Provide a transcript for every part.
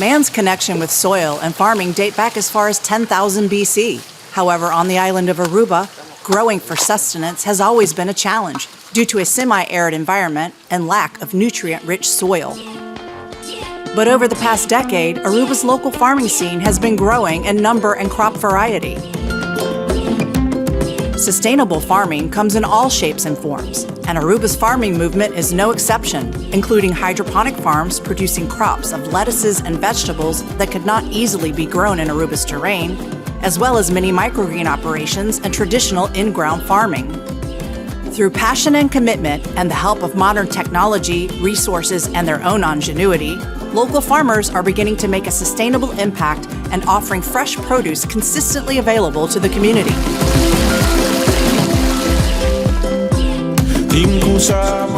Man's connection with soil and farming date back as far as 10,000 BC. However, on the island of Aruba, growing for sustenance has always been a challenge due to a semi-arid environment and lack of nutrient-rich soil. But over the past decade, Aruba's local farming scene has been growing in number and crop variety. Sustainable farming comes in all shapes and forms, and Aruba's farming movement is no exception, including hydroponic farms producing crops of lettuces and vegetables that could not easily be grown in Aruba's terrain, as well as many microgreen operations and traditional in-ground farming. Through passion and commitment and the help of modern technology, resources, and their own ingenuity, local farmers are beginning to make a sustainable impact and offering fresh produce consistently available to the community.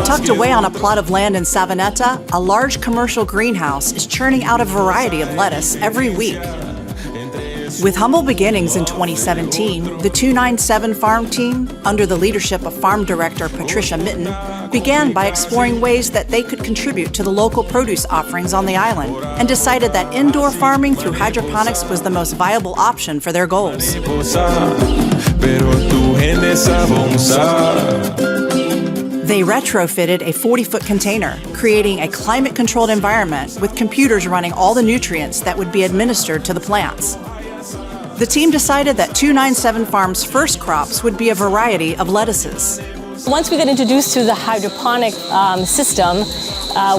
Tucked away on a plot of land in Savaneta, a large commercial greenhouse is churning out a variety of lettuce every week. With humble beginnings in 2017, the 297 farm team, under the leadership of Farm Director Patricia Mitten, began by exploring ways that they could contribute to the local produce offerings on the island and decided that indoor farming through hydroponics was the most viable option for their goals. They retrofitted a 40-foot container, creating a climate-controlled environment with computers running all the nutrients that would be administered to the plants. The team decided that 297 Farm's first crops would be a variety of lettuces. Once we got introduced to the hydroponic system,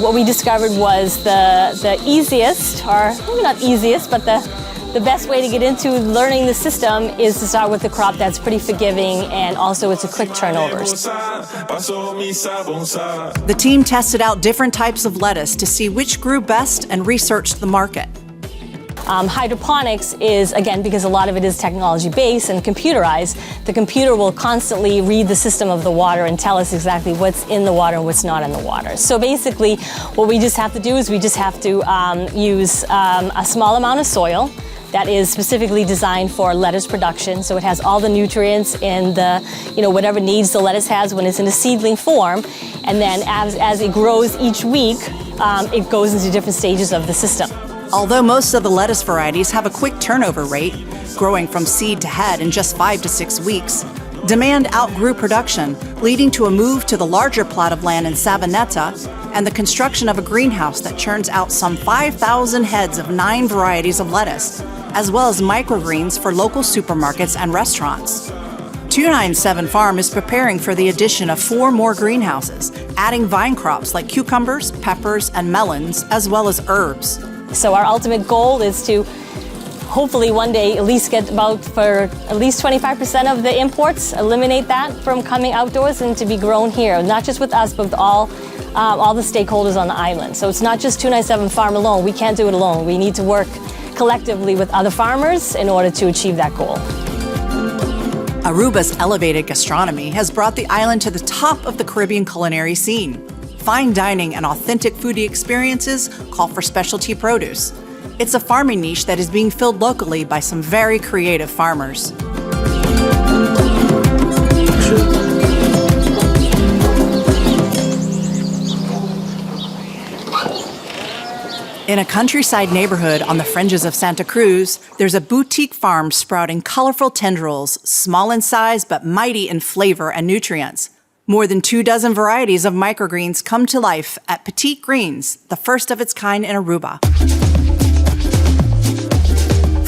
what we discovered was the easiest, or maybe not easiest, but the best way to get into learning the system is to start with a crop that's pretty forgiving and also it's a quick turnover. The team tested out different types of lettuce to see which grew best and researched the market. Hydroponics is, again, because a lot of it is technology-based and computerized, the computer will constantly read the system of the water and tell us exactly what's in the water and what's not in the water. So basically, what we just have to do is we just have to use a small amount of soil that is specifically designed for lettuce production. So it has all the nutrients and whatever needs the lettuce has when it's in a seedling form. And then as it grows each week, it goes into different stages of the system. Although most of the lettuce varieties have a quick turnover rate, growing from seed to head in just 5 to 6 weeks, demand outgrew production, leading to a move to the larger plot of land in Savaneta and the construction of a greenhouse that churns out some 5,000 heads of 9 varieties of lettuce, as well as microgreens for local supermarkets and restaurants. 297 Farm is preparing for the addition of 4 more greenhouses, adding vine crops like cucumbers, peppers, and melons, as well as herbs. So our ultimate goal is to hopefully one day at least get for at least 25% of the imports, eliminate that from coming outdoors and to be grown here, not just with us, but with all the stakeholders on the island. So it's not just 297 Farm alone. We can't do it alone. We need to work collectively with other farmers in order to achieve that goal. Aruba's elevated gastronomy has brought the island to the top of the Caribbean culinary scene. Fine dining and authentic foodie experiences call for specialty produce. It's a farming niche that is being filled locally by some very creative farmers. In a countryside neighborhood on the fringes of Santa Cruz, there's a boutique farm sprouting colorful tendrils, small in size but mighty in flavor and nutrients. More than 24 varieties of microgreens come to life at Petite Greens, the first of its kind in Aruba.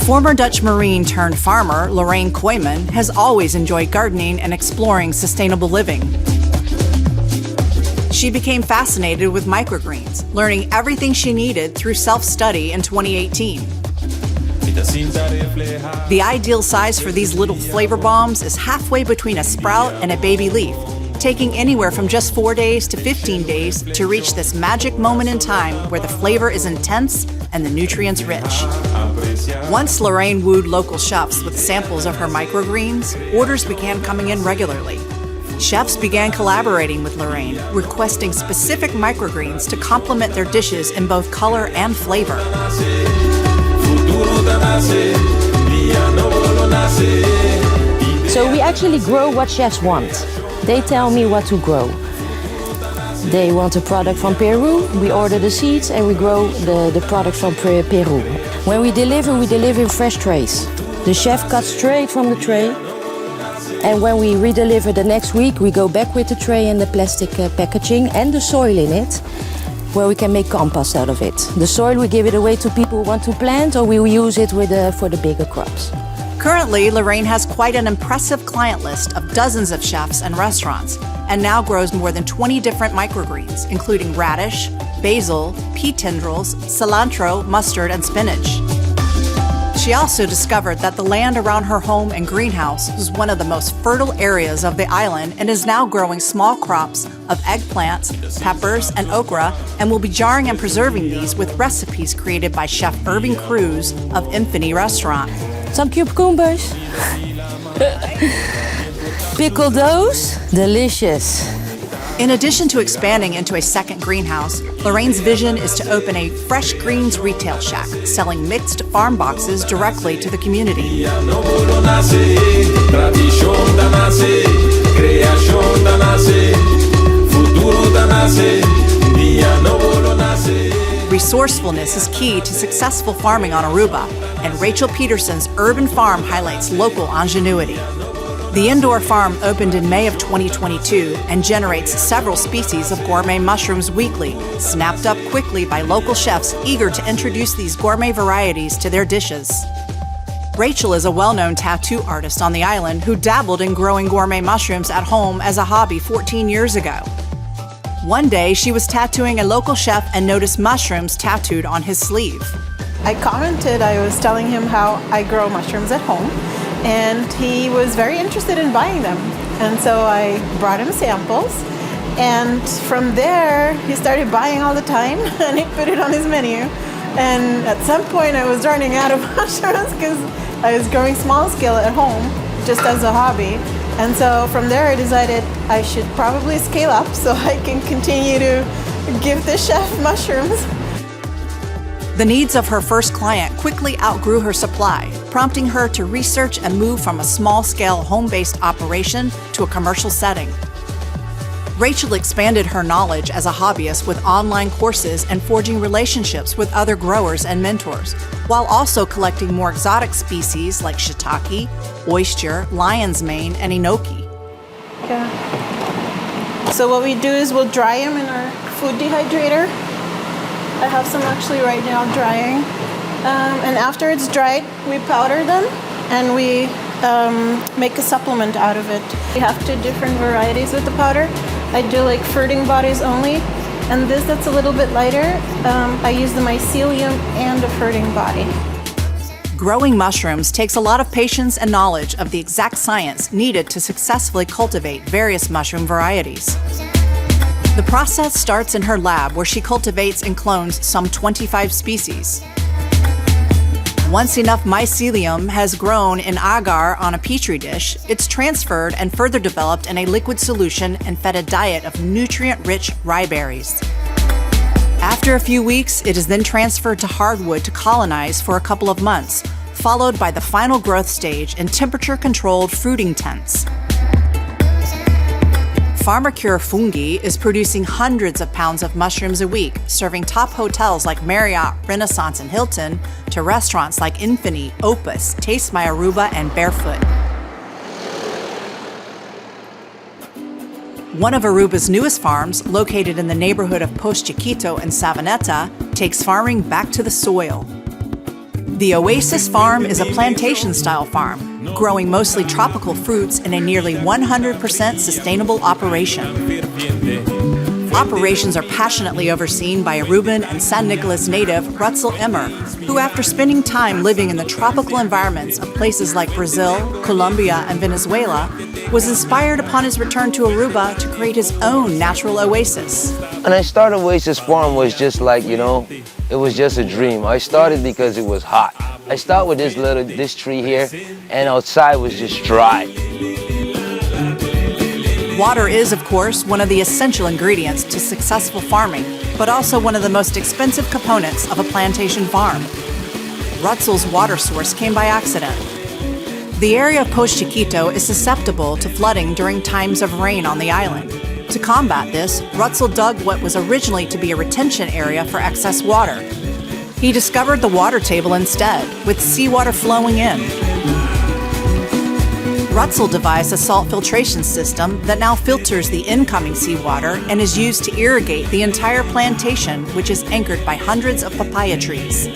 Former Dutch Marine turned farmer Lorraine Koyman has always enjoyed gardening and exploring sustainable living. She became fascinated with microgreens, learning everything she needed through self-study in 2018. The ideal size for these little flavor bombs is halfway between a sprout and a baby leaf, taking anywhere from just 4 days to 15 days to reach this magic moment in time where the flavor is intense and the nutrients rich. Once Lorraine wooed local chefs with samples of her microgreens, orders began coming in regularly. Chefs began collaborating with Lorraine, requesting specific microgreens to complement their dishes in both color and flavor. So we actually grow what chefs want. They tell me what to grow. They want a product from Peru, we order the seeds and we grow the product from Peru. When we deliver in fresh trays. The chef cuts straight from the tray, and when we redeliver the next week, we go back with the tray and the plastic packaging and the soil in it, where we can make compost out of it. The soil, we give it away to people who want to plant, or we will use it for the bigger crops. Currently, Lorraine has quite an impressive client list of dozens of chefs and restaurants, and now grows more than 20 different microgreens, including radish, basil, pea tendrils, cilantro, mustard, and spinach. She also discovered that the land around her home and greenhouse was one of the most fertile areas of the island and is now growing small crops of eggplants, peppers, and okra, and will be jarring and preserving these with recipes created by Chef Irving Cruz of Infinity Restaurant. Some cucumbers. Pickle those. Delicious. In addition to expanding into a second greenhouse, Lorraine's vision is to open a fresh greens retail shack, selling mixed farm boxes directly to the community. Resourcefulness is key to successful farming on Aruba, and Rachel Peterson's urban farm highlights local ingenuity. The indoor farm opened in May of 2022 and generates several species of gourmet mushrooms weekly, snapped up quickly by local chefs eager to introduce these gourmet varieties to their dishes. Rachel is a well-known tattoo artist on the island who dabbled in growing gourmet mushrooms at home as a hobby 14 years ago. One day, she was tattooing a local chef and noticed mushrooms tattooed on his sleeve. I commented, I was telling him how I grow mushrooms at home, and he was very interested in buying them. And so I brought him samples, and from there he started buying all the time and he put it on his menu. And at some point I was running out of mushrooms because I was growing small scale at home just as a hobby. And so from there I decided I should probably scale up so I can continue to give the chef mushrooms. The needs of her first client quickly outgrew her supply, prompting her to research and move from a small-scale home-based operation to a commercial setting. Rachel expanded her knowledge as a hobbyist with online courses and forging relationships with other growers and mentors, while also collecting more exotic species like shiitake, oyster, lion's mane, and enoki. Yeah. So what we do is we'll dry them in our food dehydrator. I have some actually right now drying. And after it's dried, we powder them and we make a supplement out of it. We have 2 different varieties with the powder. I do like fruiting bodies only, and this that's a little bit lighter, I use the mycelium and the fruiting body. Growing mushrooms takes a lot of patience and knowledge of the exact science needed to successfully cultivate various mushroom varieties. The process starts in her lab where she cultivates and clones some 25 species. Once enough mycelium has grown in agar on a petri dish, it's transferred and further developed in a liquid solution and fed a diet of nutrient-rich rye berries. After a few weeks, it is then transferred to hardwood to colonize for a couple of months, followed by the final growth stage in temperature-controlled fruiting tents. Pharmacure Fungi is producing hundreds of pounds of mushrooms a week, serving top hotels like Marriott, Renaissance, and Hilton, to restaurants like Infinity, Opus, Taste My Aruba, and Barefoot. One of Aruba's newest farms, located in the neighborhood of Post Chiquito and Savaneta, takes farming back to the soil. The Oasis Farm is a plantation-style farm, growing mostly tropical fruits in a nearly 100% sustainable operation. Operations are passionately overseen by Aruban and San Nicolas native Rutzel Emmer, who after spending time living in the tropical environments of places like Brazil, Colombia, and Venezuela, was inspired upon his return to Aruba to create his own natural oasis. When I started Oasis Farm was just like, it was just a dream. I started because it was hot. I started with this tree here, and outside was just dry. Water is, of course, one of the essential ingredients to successful farming, but also one of the most expensive components of a plantation farm. Rutzel's water source came by accident. The area of Post Chiquito is susceptible to flooding during times of rain on the island. To combat this, Rutzel dug what was originally to be a retention area for excess water. He discovered the water table instead, with seawater flowing in. Rutzel devised a salt filtration system that now filters the incoming seawater and is used to irrigate the entire plantation, which is anchored by hundreds of papaya trees.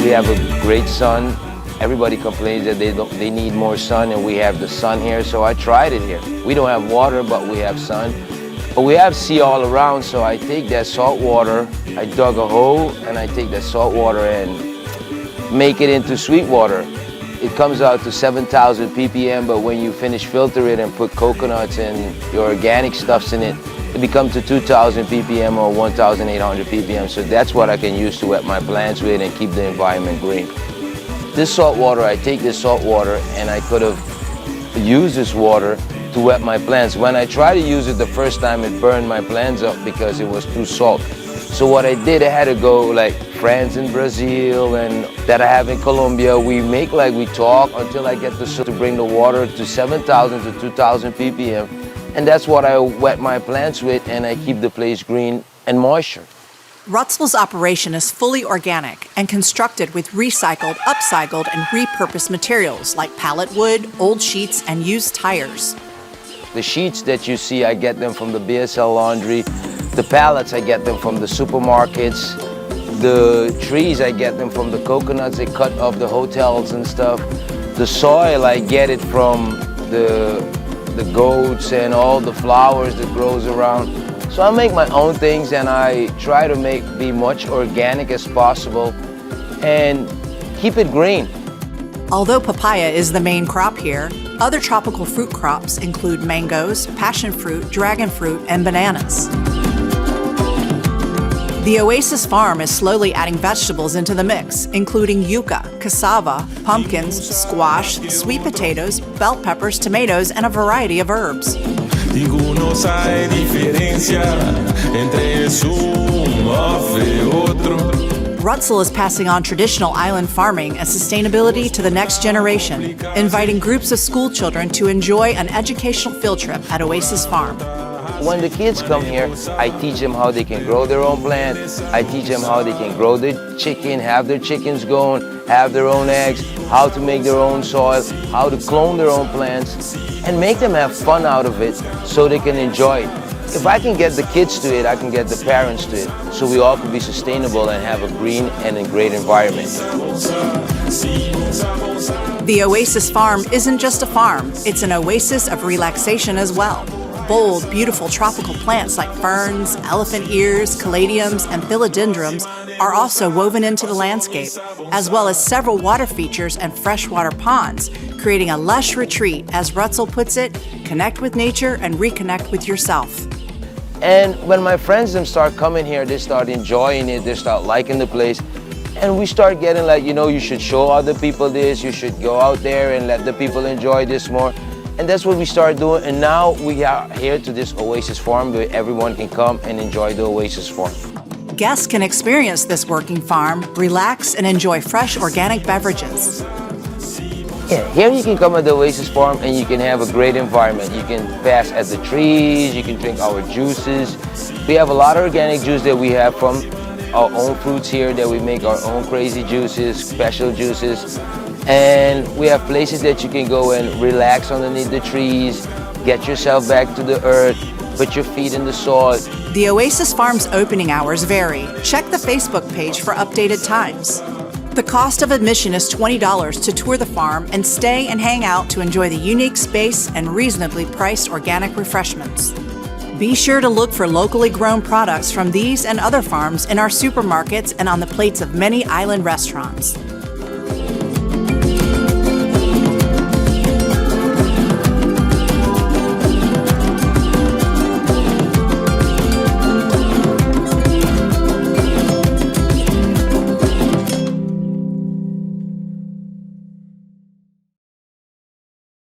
We have a great sun. Everybody complains that they need more sun, and we have the sun here, so I tried it here. We don't have water, but we have sun. But we have sea all around, so I take that salt water, I dug a hole, and I take that salt water and make it into sweet water. It comes out to 7,000 ppm, but when you finish filter it and put coconuts and your organic stuffs in it, it becomes to 2,000 ppm or 1,800 ppm. So that's what I can use to wet my plants with and keep the environment green. This salt water, I take this salt water and I could have used this water to wet my plants. When I tried to use it the first time, it burned my plants up because it was too salt. So what I did, I had to go like France and Brazil and that I have in Colombia. We make like we talk until I get to bring the water to 7,000 to 2,000 ppm. And that's what I wet my plants with, and I keep the place green and moisture. Rutzel's operation is fully organic and constructed with recycled, upcycled, and repurposed materials like pallet wood, old sheets, and used tires. The sheets that you see, I get them from the BSL laundry. The pallets, I get them from the supermarkets. The trees, I get them from the coconuts they cut off the hotels and stuff. The soil, I get it from the goats and all the flowers that grows around. So I make my own things and I try to be much organic as possible and keep it green. Although papaya is the main crop here, other tropical fruit crops include mangoes, passion fruit, dragon fruit, and bananas. The Oasis Farm is slowly adding vegetables into the mix, including yucca, cassava, pumpkins, squash, sweet potatoes, bell peppers, tomatoes, and a variety of herbs. Rutzel is passing on traditional island farming and sustainability to the next generation, inviting groups of school children to enjoy an educational field trip at Oasis Farm. When the kids come here, I teach them how they can grow their own plants. I teach them how they can grow their chicken, have their chickens going, have their own eggs, how to make their own soil, how to clone their own plants, and make them have fun out of it so they can enjoy it. If I can get the kids to it, I can get the parents to it, so we all can be sustainable and have a green and a great environment. The Oasis Farm isn't just a farm, it's an oasis of relaxation as well. Bold, beautiful tropical plants like ferns, elephant ears, caladiums, and philodendrons are also woven into the landscape, as well as several water features and freshwater ponds, creating a lush retreat, as Rutzel puts it, connect with nature and reconnect with yourself. And when my friends them start coming here, they start enjoying it, they start liking the place, and we start getting like, you know, you should show other people this, you should go out there and let the people enjoy this more. And that's what we started doing, and now we are here to this Oasis Farm where everyone can come and enjoy the Oasis Farm. Guests can experience this working farm, relax, and enjoy fresh organic beverages. Yeah, here you can come at the Oasis Farm and you can have a great environment. You can pass at the trees, you can drink our juices. We have a lot of organic juice that we have from our own fruits here, that we make our own crazy juices, special juices. And we have places that you can go and relax underneath the trees, get yourself back to the earth, put your feet in the soil. The Oasis Farm's opening hours vary. Check the Facebook page for updated times. The cost of admission is $20 to tour the farm and stay and hang out to enjoy the unique space and reasonably priced organic refreshments. Be sure to look for locally grown products from these and other farms in our supermarkets and on the plates of many island restaurants.